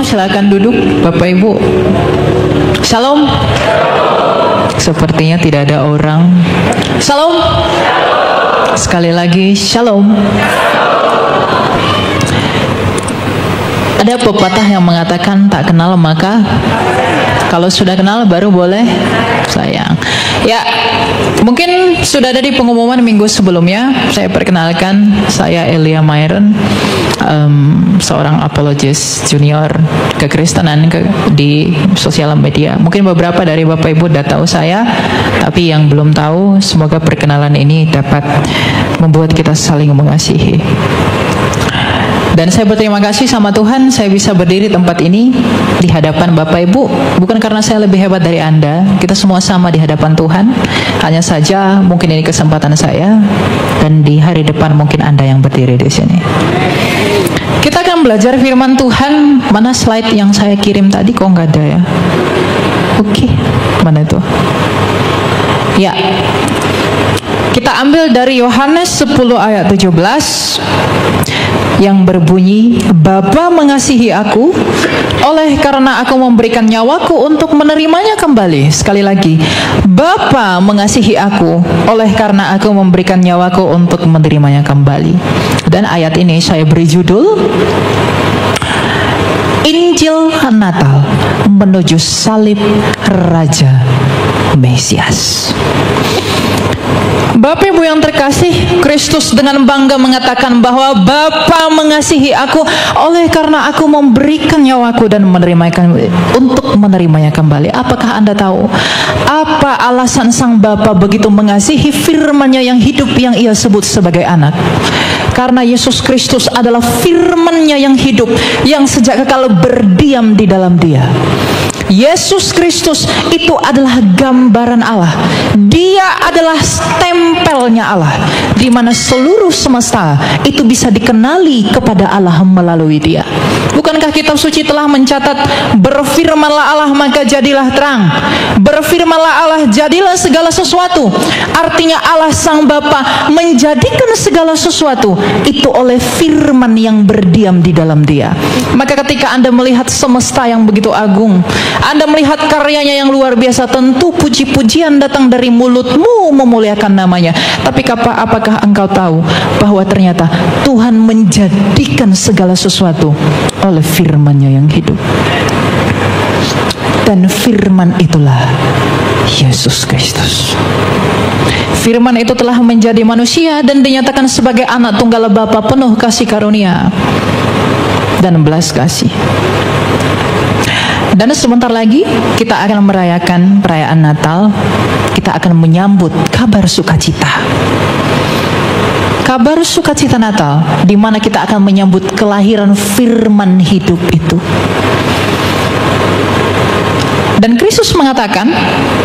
silakan duduk Bapak Ibu. Shalom. Sepertinya tidak ada orang. Shalom. Sekali lagi shalom. Ada pepatah yang mengatakan tak kenal maka kalau sudah kenal baru boleh sayang. Ya, mungkin sudah ada di pengumuman minggu sebelumnya. Saya perkenalkan, saya Elia Myron, seorang apologis junior kekristenan di sosial media. Mungkin beberapa dari Bapak Ibu sudah tahu saya, tapi yang belum tahu, semoga perkenalan ini dapat membuat kita saling mengasihi. Dan saya berterima kasih sama Tuhan, saya bisa berdiri tempat ini di hadapan Bapak Ibu. Bukan karena saya lebih hebat dari Anda, kita semua sama di hadapan Tuhan. Hanya saja mungkin ini kesempatan saya, dan di hari depan mungkin Anda yang berdiri di sini. Kita akan belajar firman Tuhan. Mana slide yang saya kirim tadi? Kok nggak ada ya? Oke, mana itu? Ya, kita ambil dari Yohanes 10 ayat 17 yang berbunyi, Bapa mengasihi aku oleh karena aku memberikan nyawaku untuk menerimanya kembali. Sekali lagi, Bapa mengasihi aku oleh karena aku memberikan nyawaku untuk menerimanya kembali. Dan ayat ini saya beri judul Injil Natal menuju salib Raja Mesias. Bapak Ibu yang terkasih, Kristus dengan bangga mengatakan bahwa Bapa mengasihi aku oleh karena aku memberikan nyawaku dan untuk menerimanya kembali. Apakah Anda tahu apa alasan sang Bapa begitu mengasihi firman-Nya yang hidup yang Ia sebut sebagai anak? Karena Yesus Kristus adalah firman-Nya yang hidup, yang sejak kekal berdiam di dalam Dia. Yesus Kristus itu adalah gambaran Allah. Dia adalah stempelnya Allah, di mana seluruh semesta itu bisa dikenali kepada Allah melalui Dia. Bukankah kitab suci telah mencatat, berfirmanlah Allah maka jadilah terang, berfirmanlah Allah jadilah segala sesuatu. Artinya Allah sang Bapa menjadikan segala sesuatu itu oleh firman yang berdiam di dalam Dia. Maka ketika Anda melihat semesta yang begitu agung, Anda melihat karyanya yang luar biasa, tentu puji-pujian datang dari mulutmu memuliakan namanya. Tapi apakah engkau tahu bahwa ternyata Tuhan menjadikan segala sesuatu oleh firman-Nya yang hidup? Dan firman itulah Yesus Kristus. Firman itu telah menjadi manusia dan dinyatakan sebagai anak tunggal Bapa penuh kasih karunia dan belas kasih. Dan sebentar lagi kita akan merayakan perayaan Natal. Kita akan menyambut kabar sukacita. Kabar sukacita Natal, di mana kita akan menyambut kelahiran firman hidup itu. Dan Kristus mengatakan,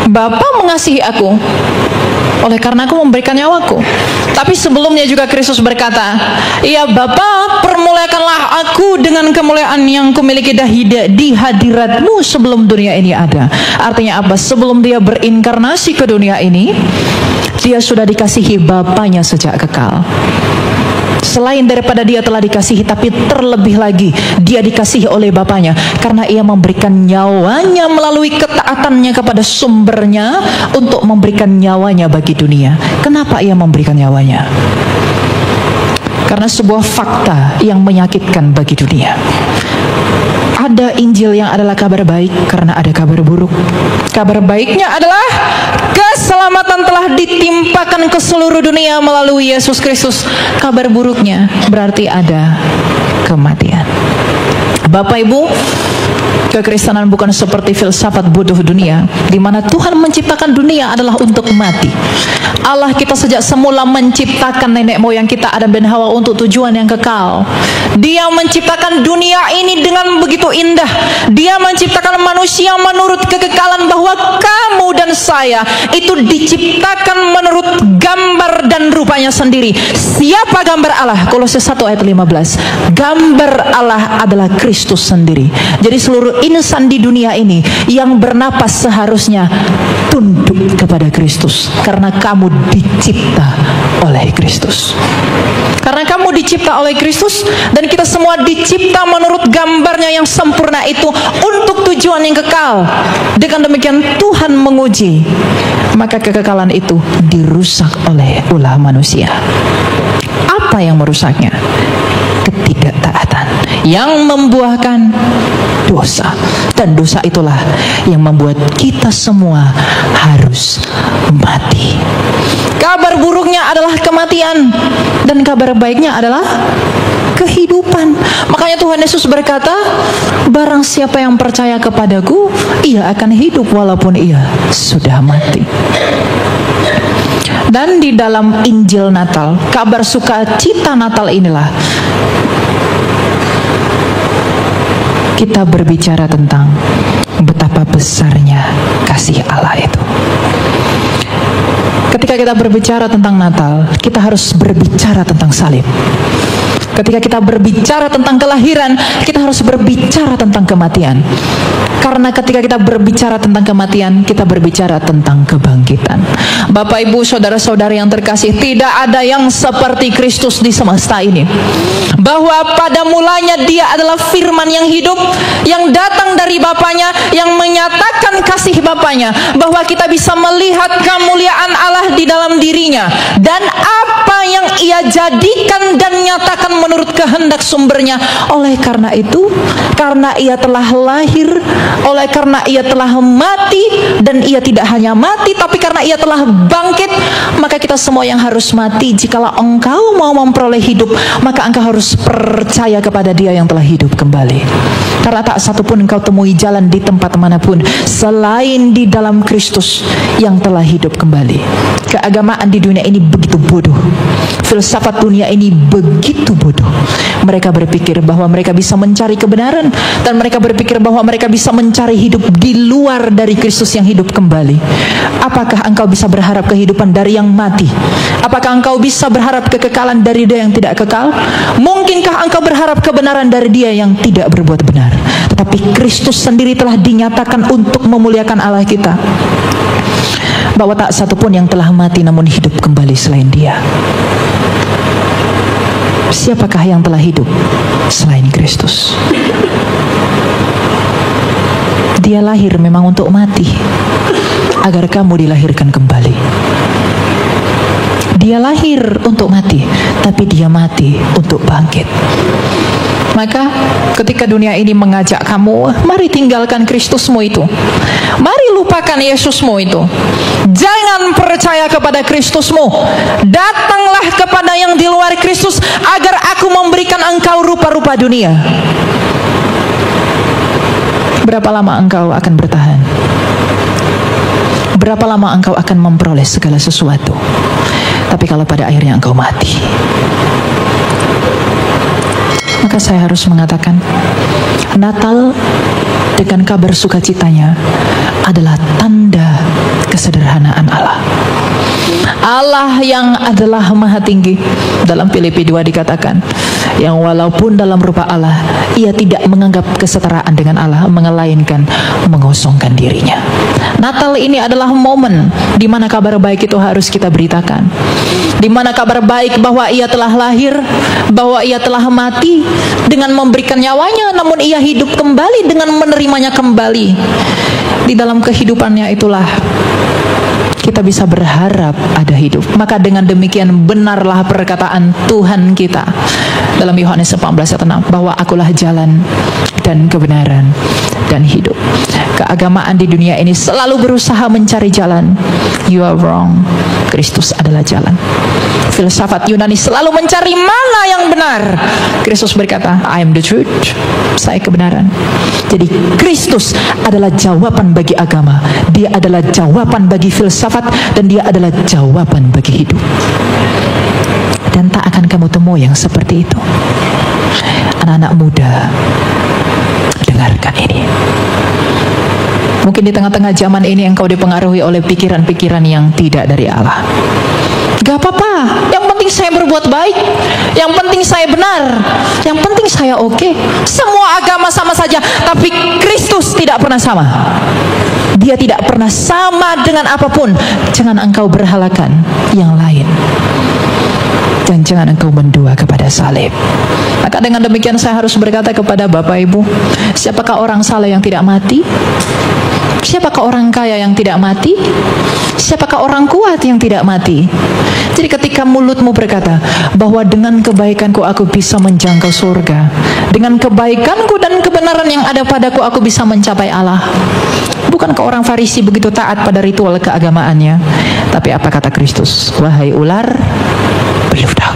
Bapa mengasihi aku oleh karena aku memberikan nyawaku. Tapi sebelumnya juga Kristus berkata, ya Bapa, permuliakanlah aku dengan kemuliaan yang kumiliki di hadiratmu sebelum dunia ini ada. Artinya apa? Sebelum Dia berinkarnasi ke dunia ini, Dia sudah dikasihi Bapanya sejak kekal. Selain daripada Dia telah dikasihi, tapi terlebih lagi Dia dikasihi oleh Bapanya karena Ia memberikan nyawanya melalui ketaatannya kepada sumbernya untuk memberikan nyawanya bagi dunia. Kenapa Ia memberikan nyawanya? Karena sebuah fakta yang menyakitkan bagi dunia. Ada Injil yang adalah kabar baik karena ada kabar buruk. Kabar baiknya adalah keselamatan telah ditimpakan ke seluruh dunia melalui Yesus Kristus. Kabar buruknya berarti ada kematian. Bapak Ibu, kekristenan bukan seperti filsafat bodoh dunia, di mana Tuhan menciptakan dunia adalah untuk mati. Allah kita sejak semula menciptakan nenek moyang kita Adam dan Hawa untuk tujuan yang kekal. Dia menciptakan dunia ini dengan begitu indah. Dia menciptakan manusia menurut kekekalan, bahwa kamu dan saya itu diciptakan menurut gambar dan memberikan rupanya sendiri. Siapa gambar Allah? Kolose 1 ayat 15. Gambar Allah adalah Kristus sendiri. Jadi seluruh insan di dunia ini yang bernapas seharusnya tunduk kepada Kristus, karena kamu dicipta oleh Kristus. Karena kamu dicipta oleh Kristus, dan kita semua dicipta menurut gambarnya yang sempurna itu untuk tujuan yang kekal. Dengan demikian Tuhan menguji, maka kekekalan itu dirusak oleh ulah manusia. Apa yang merusaknya? Ketidaktaatan yang membuahkan dosa, dan dosa itulah yang membuat kita semua harus mati. Kabar buruknya adalah kematian, dan kabar baiknya adalah kehidupan. Makanya Tuhan Yesus berkata, barang siapa yang percaya kepadaku, ia akan hidup walaupun ia sudah mati. Dan di dalam Injil Natal, kabar sukacita Natal inilah kita berbicara tentang betapa besarnya kasih Allah itu. Ketika kita berbicara tentang Natal, kita harus berbicara tentang salib. Ketika kita berbicara tentang kelahiran, kita harus berbicara tentang kematian. Karena ketika kita berbicara tentang kematian, kita berbicara tentang kebangkitan. Bapak, Ibu, saudara-saudari yang terkasih, tidak ada yang seperti Kristus di semesta ini. Bahwa pada mulanya Dia adalah firman yang hidup, yang datang dari Bapanya, yang menyatakan kasih Bapanya, bahwa kita bisa melihat kemuliaan Allah di dalam dirinya, dan apa yang Ia jadikan dan nyatakan menurut kehendak sumbernya. Oleh karena itu, karena Ia telah lahir, oleh karena Ia telah mati, dan Ia tidak hanya mati, tapi karena Ia telah bangkit, maka kita semua yang harus mati. Jikalau engkau mau memperoleh hidup, maka engkau harus percaya kepada Dia yang telah hidup kembali. Karena tak satupun engkau temui jalan di tempat manapun selain di dalam Kristus yang telah hidup kembali. Keagamaan di dunia ini begitu bodoh. Filsafat dunia ini begitu bodoh. Mereka berpikir bahwa mereka bisa mencari kebenaran, dan mereka berpikir bahwa mereka bisa mencari hidup di luar dari Kristus yang hidup kembali. Apakah engkau bisa berharap kehidupan dari yang mati? Apakah engkau bisa berharap kekekalan dari Dia yang tidak kekal? Mungkinkah engkau berharap kebenaran dari Dia yang tidak berbuat benar? Tetapi Kristus sendiri telah dinyatakan untuk memuliakan Allah kita, bahwa tak satupun yang telah mati namun hidup kembali selain Dia. Siapakah yang telah hidup selain Kristus? Dia lahir memang untuk mati, agar kamu dilahirkan kembali. Dia lahir untuk mati, tapi Dia mati untuk bangkit. Maka ketika dunia ini mengajak kamu, mari tinggalkan Kristusmu itu, mari lupakan Yesusmu itu, jangan percaya kepada Kristusmu, datanglah kepada yang di luar Kristus, agar aku memberikan engkau rupa-rupa dunia. Berapa lama engkau akan bertahan? Berapa lama engkau akan memperoleh segala sesuatu? Tapi kalau pada akhirnya engkau mati, maka saya harus mengatakan, Natal dengan kabar sukacitanya adalah tanda kesederhanaan Allah. Allah yang adalah Maha Tinggi. Dalam Filipi 2 dikatakan, yang walaupun dalam rupa Allah, Ia tidak menganggap kesetaraan dengan Allah, melainkan mengosongkan dirinya. Natal ini adalah momen di mana kabar baik itu harus kita beritakan. Di mana kabar baik bahwa Ia telah lahir, bahwa Ia telah mati dengan memberikan nyawanya, namun Ia hidup kembali dengan menerimanya kembali. Di dalam kehidupannya itulah kita bisa berharap ada hidup. Maka dengan demikian benarlah perkataan Tuhan kita dalam Yohanes 14 ayat 6, bahwa akulah jalan dan kebenaran dan hidup. Keagamaan di dunia ini selalu berusaha mencari jalan. You are wrong. Kristus adalah jalan. Filsafat Yunani selalu mencari mana yang benar. Kristus berkata, I am the truth. Saya kebenaran. Jadi Kristus adalah jawaban bagi agama. Dia adalah jawaban bagi filsafat, dan Dia adalah jawaban bagi hidup. Dan tak akan kamu temui yang seperti itu. Anak-anak muda, dengarkan ini. Mungkin di tengah-tengah zaman ini engkau dipengaruhi oleh pikiran-pikiran yang tidak dari Allah. Gak apa-apa, berbuat baik, yang penting saya benar, yang penting saya oke. Semua agama sama saja, tapi Kristus tidak pernah sama. Dia tidak pernah sama dengan apapun. Jangan engkau berhalakan yang lain, dan jangan engkau mendua kepada salib. Maka dengan demikian saya harus berkata kepada Bapak Ibu, siapakah orang saleh yang tidak mati? Siapakah orang kaya yang tidak mati? Siapakah orang kuat yang tidak mati? Jadi ketika mulutmu berkata bahwa dengan kebaikanku aku bisa menjangkau surga, dengan kebaikanku dan kebenaran yang ada padaku aku bisa mencapai Allah. Bukankah orang Farisi begitu taat pada ritual keagamaannya? Tapi apa kata Kristus? Wahai ular beludak.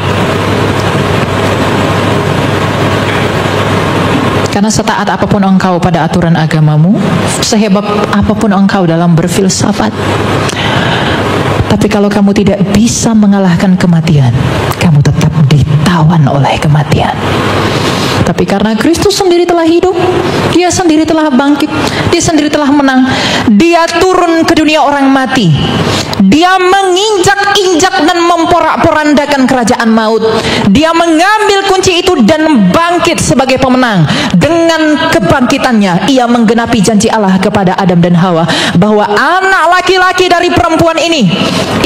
Karena setaat apapun engkau pada aturan agamamu, sehebat apapun engkau dalam berfilsafat, tapi kalau kamu tidak bisa mengalahkan kematian, kamu tetap ditawan oleh kematian. Tapi karena Kristus sendiri telah hidup, Dia sendiri telah bangkit, Dia sendiri telah menang, Dia turun ke dunia orang mati, Dia menginjak-injak dan memporak-porandakan kerajaan maut, Dia mengambil kunci itu dan bangkit sebagai pemenang. Dengan kebangkitannya Ia menggenapi janji Allah kepada Adam dan Hawa, bahwa anak laki-laki dari perempuan ini,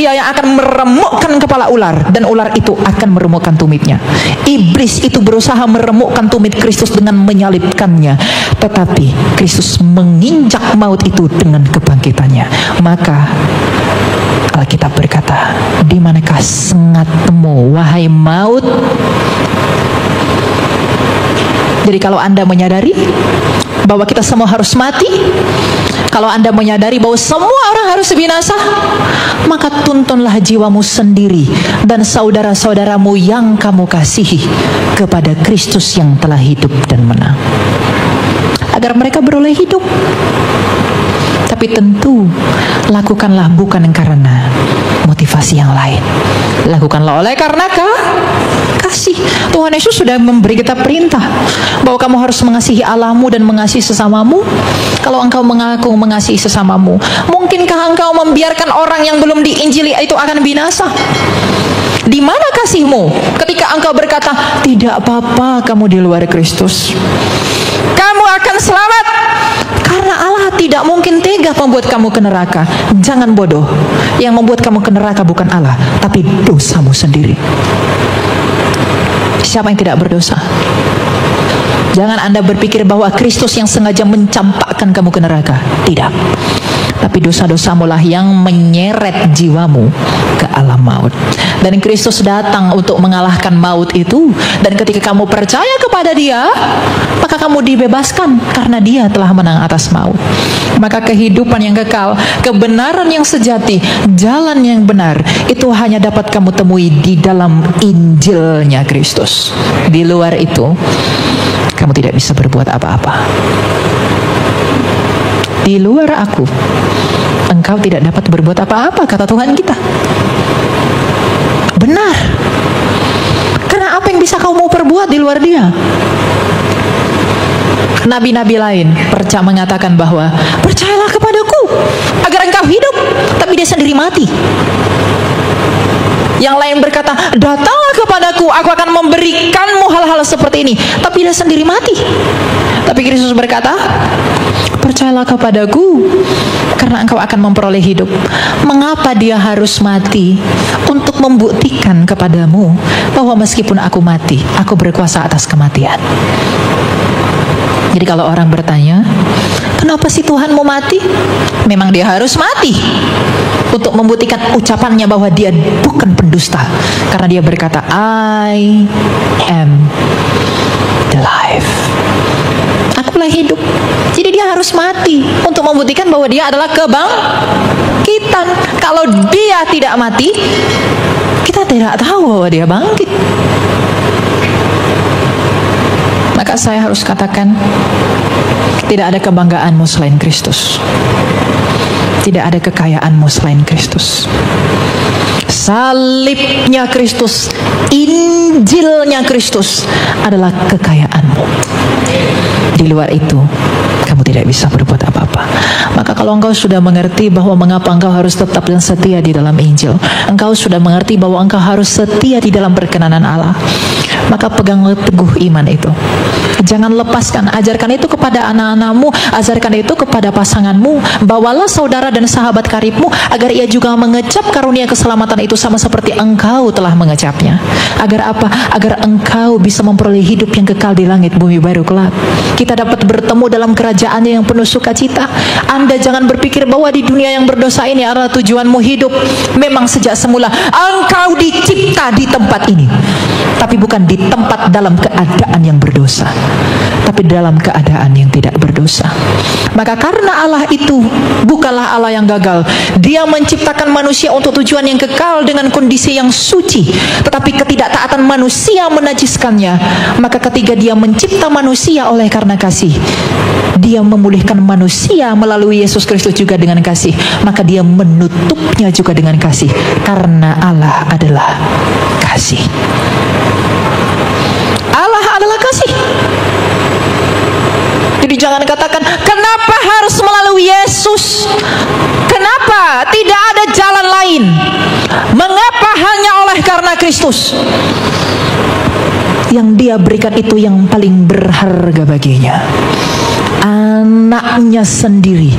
ia yang akan meremukkan kepala ular, dan ular itu akan meremukkan tumitnya. Iblis itu berusaha meremukkan tumit Kristus dengan menyalibkannya, tetapi Kristus menginjak maut itu dengan kebangkitannya. Maka Alkitab berkata, di manakah sengatmu, wahai maut? Jadi kalau Anda menyadari bahwa kita semua harus mati, kalau Anda menyadari bahwa semua orang harus binasa, maka tuntunlah jiwamu sendiri dan saudara-saudaramu yang kamu kasihi kepada Kristus yang telah hidup dan menang, agar mereka beroleh hidup. Tapi tentu lakukanlah bukan karena motivasi yang lain, lakukanlah oleh karena kasih. Tuhan Yesus sudah memberi kita perintah bahwa kamu harus mengasihi Allahmu dan mengasihi sesamamu. Kalau engkau mengaku mengasihi sesamamu, mungkinkah engkau membiarkan orang yang belum diinjili itu akan binasa? Di mana kasihmu ketika engkau berkata, tidak apa-apa kamu di luar Kristus, kamu akan selamat, karena Allah tidak mungkin tega membuat kamu ke neraka. Jangan bodoh, yang membuat kamu ke neraka bukan Allah, tapi dosamu sendiri. Siapa yang tidak berdosa? Jangan Anda berpikir bahwa Kristus yang sengaja mencampakkan kamu ke neraka. Tidak. Tapi dosa-dosamu lah yang menyeret jiwamu ke alam maut. Dan Kristus datang untuk mengalahkan maut itu. Dan ketika kamu percaya kepada Dia, maka kamu dibebaskan karena Dia telah menang atas maut. Maka kehidupan yang kekal, kebenaran yang sejati, jalan yang benar, itu hanya dapat kamu temui di dalam Injilnya Kristus. Di luar itu, kamu tidak bisa berbuat apa-apa. Di luar aku, engkau tidak dapat berbuat apa-apa, kata Tuhan kita. Benar. Karena apa yang bisa kamu perbuat di luar Dia? Nabi-nabi lain mengatakan bahwa percayalah kepadaku agar engkau hidup, tapi dia sendiri mati. Yang lain berkata, datanglah kepadaku, aku akan memberikanmu hal-hal seperti ini, tapi dia sendiri mati. Tapi Kristus berkata, percayalah kepadaku karena engkau akan memperoleh hidup. Mengapa Dia harus mati? Untuk membuktikan kepadamu bahwa meskipun aku mati, aku berkuasa atas kematian. Jadi kalau orang bertanya, kenapa sih Tuhan mau mati? Memang Dia harus mati untuk membuktikan ucapannya bahwa Dia bukan pendusta. Karena Dia berkata, I am the life. Akulah hidup. Jadi Dia harus mati untuk membuktikan bahwa Dia adalah kebangkitan. Kalau Dia tidak mati, kita tidak tahu bahwa Dia bangkit. Maka saya harus katakan, tidak ada kebanggaanmu selain Kristus. Tidak ada kekayaanmu selain Kristus. Salibnya Kristus, Injilnya Kristus adalah kekayaanmu. Di luar itu, kamu tidak bisa berbuat apa-apa. Maka Kalau engkau sudah mengerti bahwa mengapa engkau harus tetap dan setia di dalam Injil, engkau sudah mengerti bahwa engkau harus setia di dalam perkenanan Allah, maka peganglah teguh iman itu. Jangan lepaskan. Ajarkan itu kepada anak-anakmu, ajarkan itu kepada pasanganmu. Bawalah saudara dan sahabat karibmu agar ia juga mengecap karunia keselamatan itu sama seperti engkau telah mengecapnya. Agar apa? Agar engkau bisa memperoleh hidup yang kekal di langit bumi baru kelak. Kita dapat bertemu dalam kerajaannya yang penuh sukacita. Anda jangan berpikir bahwa di dunia yang berdosa ini adalah tujuanmu hidup. Memang sejak semula engkau dicipta di tempat ini, tapi bukan di tempat dalam keadaan yang berdosa, tapi dalam keadaan yang tidak berdosa. Maka karena Allah itu bukanlah Allah yang gagal, Dia menciptakan manusia untuk tujuan yang kekal dengan kondisi yang suci, tetapi ketidaktaatan manusia menajiskannya. Maka ketika Dia mencipta manusia oleh karena kasih, Dia memulihkan manusia melalui Yesus Kristus juga dengan kasih. Maka Dia menutupnya juga dengan kasih, karena Allah adalah kasih. Allah adalah kasih. Jadi jangan katakan, kenapa harus melalui Yesus? Kenapa tidak ada jalan lain? Mengapa hanya oleh karena Kristus? Yang Dia berikan itu yang paling berharga baginya, anaknya sendiri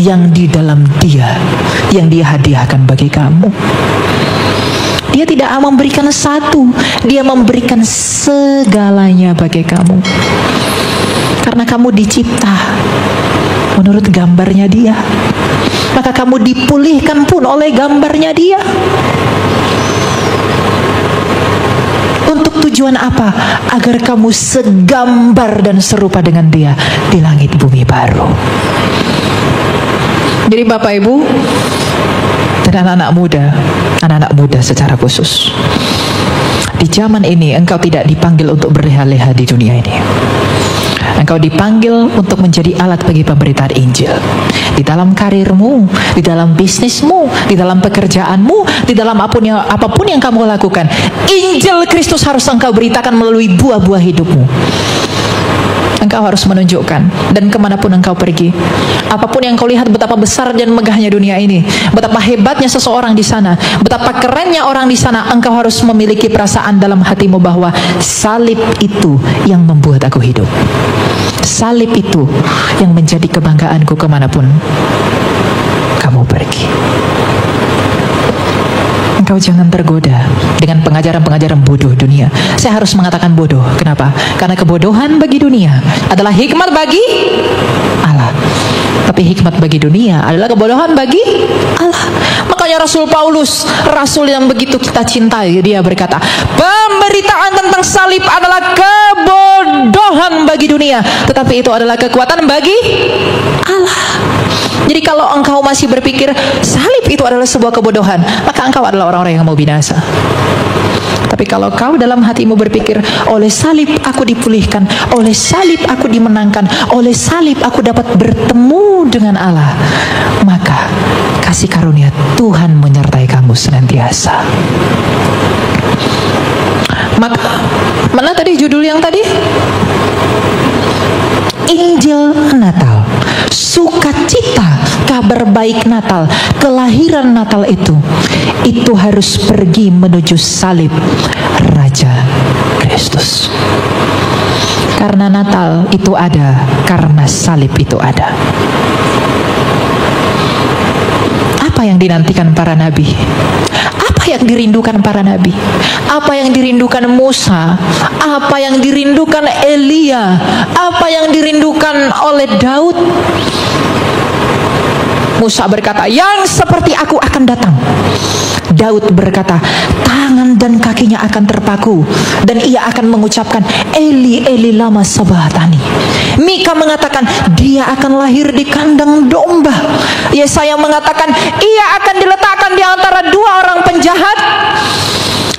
yang di dalam Dia, yang Dia hadiahkan bagi kamu. Dia tidak memberikan satu, Dia memberikan segalanya bagi kamu. Karena kamu dicipta menurut gambarnya Dia, maka kamu dipulihkan pun oleh gambarnya Dia. Untuk tujuan apa? Agar kamu segambar dan serupa dengan Dia di langit bumi baru. Jadi Bapak Ibu dan anak-anak muda secara khusus, di zaman ini engkau tidak dipanggil untuk berleha-leha di dunia ini. Engkau dipanggil untuk menjadi alat bagi pemberitaan Injil. Di dalam karirmu, di dalam bisnismu, di dalam pekerjaanmu, di dalam apapun yang kamu lakukan, Injil Kristus harus engkau beritakan melalui buah-buah hidupmu. Engkau harus menunjukkan, dan kemanapun engkau pergi, apapun yang kau lihat betapa besar dan megahnya dunia ini, betapa hebatnya seseorang di sana, betapa kerennya orang di sana, engkau harus memiliki perasaan dalam hatimu bahwa salib itu yang membuat aku hidup. Salib itu yang menjadi kebanggaanku kemanapun kamu pergi. Engkau jangan tergoda dengan pengajaran-pengajaran bodoh dunia. Saya harus mengatakan bodoh. Kenapa? Karena kebodohan bagi dunia adalah hikmat bagi Allah. Tapi hikmat bagi dunia adalah kebodohan bagi Allah. Makanya Rasul Paulus, rasul yang begitu kita cintai, dia berkata, pemberitaan tentang salib adalah kebodohan bagi dunia, tetapi itu adalah kekuatan bagi Allah. Jadi kalau engkau masih berpikir salib itu adalah sebuah kebodohan, maka engkau adalah orang-orang yang mau binasa. Tapi kalau kau dalam hatimu berpikir, oleh salib aku dipulihkan, oleh salib aku dimenangkan, oleh salib aku dapat bertemu dengan Allah, maka kasih karunia Tuhan menyertai kamu senantiasa. Maka mana tadi judul yang tadi? Injil Natal, sukacita, kabar baik Natal, kelahiran Natal itu harus pergi menuju salib Raja Kristus. Karena Natal itu ada, karena salib itu ada. Apa yang dinantikan para nabi? Apa yang dirindukan para nabi? Apa yang dirindukan Musa? Apa yang dirindukan Elia? Apa yang dirindukan oleh Daud? Musa berkata, yang seperti aku akan datang. Daud berkata, tangan dan kakinya akan terpaku, dan ia akan mengucapkan, Eli, Eli lama sabachthani. Mika mengatakan, dia akan lahir di kandang domba. Yesaya mengatakan, ia akan diletakkan di antara dua orang penjahat,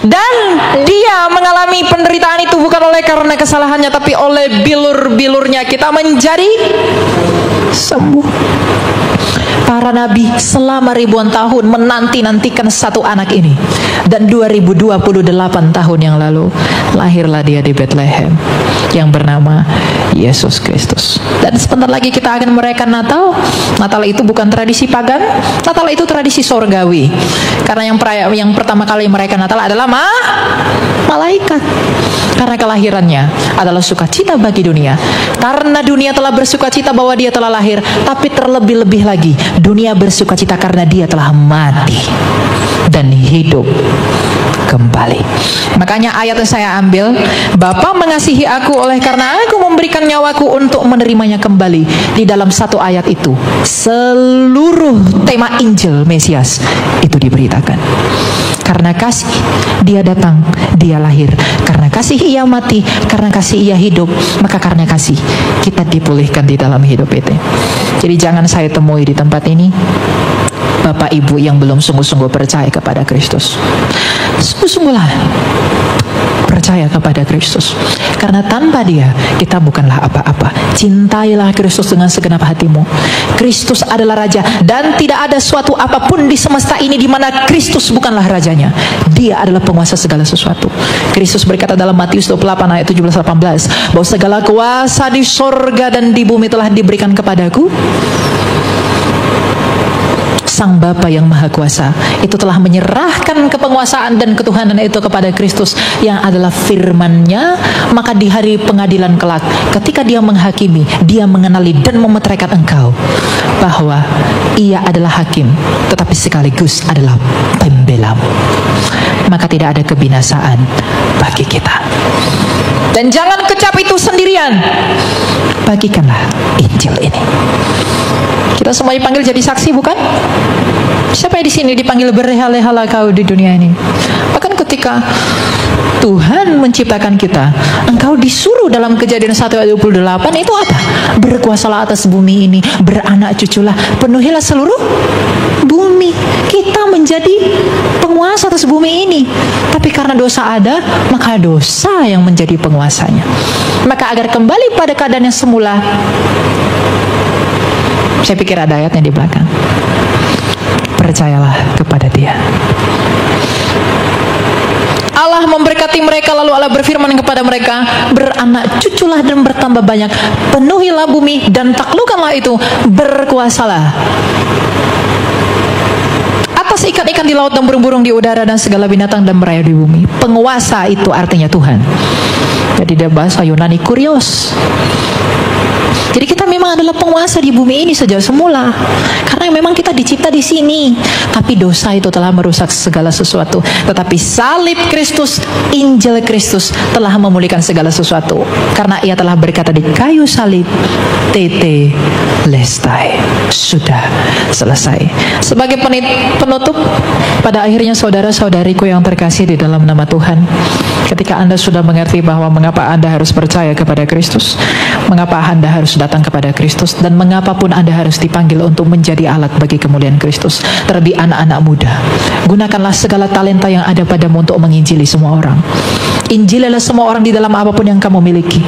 dan dia mengalami penderitaan itu bukan oleh karena kesalahannya, tapi oleh bilur-bilurnya kita menjadi sembuh. Para nabi selama ribuan tahun menanti-nantikan satu anak ini. Dan 2028 tahun yang lalu lahirlah dia di Bethlehem yang bernama Yesus Kristus. Dan sebentar lagi kita akan merayakan Natal. Natal itu bukan tradisi pagan, Natal itu tradisi sorgawi. Karena yang pertama kali merayakan Natal adalah malaikat. Karena kelahirannya adalah sukacita bagi dunia. Karena dunia telah bersukacita bahwa dia telah lahir, tapi terlebih-lebih lagi dunia bersukacita karena dia telah mati dan hidup kembali. Makanya ayat yang saya ambil, Bapa mengasihi aku oleh karena aku memberikan nyawaku untuk menerimanya kembali. Di dalam satu ayat itu seluruh tema Injil Mesias itu diberitakan. Karena kasih dia datang, dia lahir. Karena kasih ia mati, karena kasih ia hidup. Maka karena kasih kita dipulihkan di dalam hidup itu. Jadi jangan saya temui di tempat ini Bapak Ibu yang belum sungguh-sungguh percaya kepada Kristus. Sungguh-sungguhlah percaya kepada Kristus. Karena tanpa dia kita bukanlah apa-apa. Cintailah Kristus dengan segenap hatimu. Kristus adalah Raja dan tidak ada suatu apapun di semesta ini di mana Kristus bukanlah rajanya. Dia adalah penguasa segala sesuatu. Kristus berkata dalam Matius 28 ayat 17-18 bahwa segala kuasa di sorga dan di bumi telah diberikan kepadaku. Sang Bapa yang Maha Kuasa itu telah menyerahkan kepenguasaan dan ketuhanan itu kepada Kristus yang adalah firman-Nya. Maka di hari pengadilan kelak, ketika dia menghakimi, dia mengenali dan memeteraikan engkau bahwa ia adalah hakim tetapi sekaligus adalah pembelamu. Maka tidak ada kebinasaan bagi kita. Dan jangan kecap itu sendirian. Bagikanlah Injil ini. Kita semua dipanggil jadi saksi, bukan? Siapa yang di sini dipanggil berleha-lehalah kau di dunia ini? Bahkan ketika Tuhan menciptakan kita, engkau disuruh dalam Kejadian 1 ayat 28 itu apa? Berkuasalah atas bumi ini, beranak cuculah, penuhilah seluruh bumi. Kita menjadi penguasa atas bumi ini. Tapi karena dosa ada, maka dosa yang menjadi penguasanya. Maka agar kembali pada keadaan yang semula, saya pikir ada ayatnya di belakang. Percayalah kepada Dia. Allah memberkati mereka, lalu Allah berfirman kepada mereka, beranak cuculah dan bertambah banyak, penuhilah bumi dan taklukkanlah itu, berkuasalah atas ikan-ikan di laut dan burung-burung di udara dan segala binatang dan merayap di bumi. Penguasa itu artinya Tuhan. Jadi dia bahasa Yunani kurios. Jadi kita memang adalah penguasa di bumi ini sejak semula. Karena memang kita dicipta di sini. Tapi dosa itu telah merusak segala sesuatu. Tetapi salib Kristus, Injil Kristus telah memulihkan segala sesuatu. Karena ia telah berkata di kayu salib, tete lestai, sudah selesai. Sebagai penutup, pada akhirnya saudara-saudariku yang terkasih di dalam nama Tuhan, ketika Anda sudah mengerti bahwa mengapa Anda harus percaya kepada Kristus, mengapa Anda harus datang kepada Kristus, dan mengapapun Anda harus dipanggil untuk menjadi alat bagi kemuliaan Kristus. Terlebih anak-anak muda, gunakanlah segala talenta yang ada padamu untuk menginjili semua orang. Injililah semua orang di dalam apapun yang kamu miliki.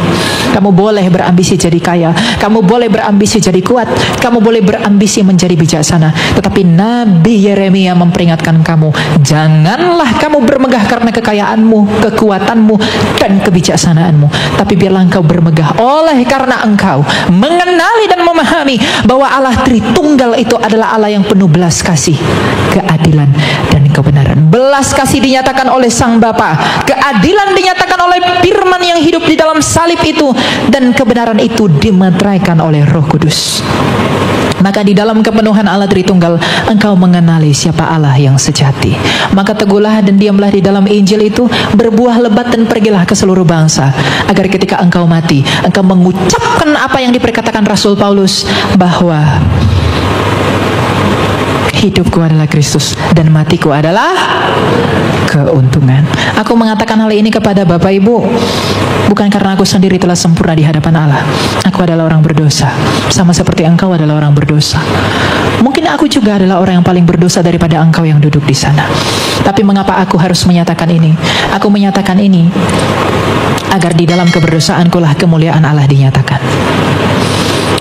Kamu boleh berambisi jadi kaya, kamu boleh berambisi jadi kuat, kamu boleh berambisi menjadi bijaksana. Tetapi Nabi Yeremia memperingatkan kamu, janganlah kamu bermegah karena kekayaanmu, kekuatanmu, dan kebijaksanaanmu. Tapi biarlah engkau bermegah oleh karena engkau mengenali dan memahami bahwa Allah Tritunggal itu adalah Allah yang penuh belas kasih, keadilan, dan kebenaran. Belas kasih dinyatakan oleh Sang Bapa, keadilan dinyatakan oleh firman yang hidup di dalam salib itu, dan kebenaran itu dimeteraikan oleh Roh Kudus. Maka di dalam kepenuhan Allah Tritunggal, engkau mengenali siapa Allah yang sejati. Maka teguhlah dan diamlah di dalam Injil itu, berbuah lebat dan pergilah ke seluruh bangsa, agar ketika engkau mati, engkau mengucapkan apa yang diperkatakan Rasul Paulus, bahwa hidupku adalah Kristus dan matiku adalah keuntungan. Aku mengatakan hal ini kepada Bapak Ibu bukan karena aku sendiri telah sempurna di hadapan Allah. Aku adalah orang berdosa, sama seperti engkau adalah orang berdosa. Mungkin aku juga adalah orang yang paling berdosa daripada engkau yang duduk di sana. Tapi mengapa aku harus menyatakan ini? Aku menyatakan ini agar di dalam keberdosaanku lah kemuliaan Allah dinyatakan.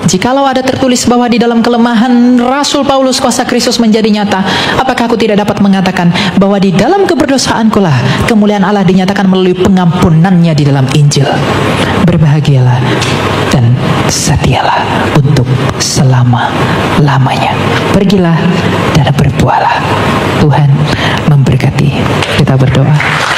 Jikalau ada tertulis bahwa di dalam kelemahan Rasul Paulus kuasa Kristus menjadi nyata, apakah aku tidak dapat mengatakan bahwa di dalam keberdosaanku lah kemuliaan Allah dinyatakan melalui pengampunannya di dalam Injil. Berbahagialah dan setialah untuk selama-lamanya. Pergilah dan berbuahlah. Tuhan memberkati. Kita berdoa.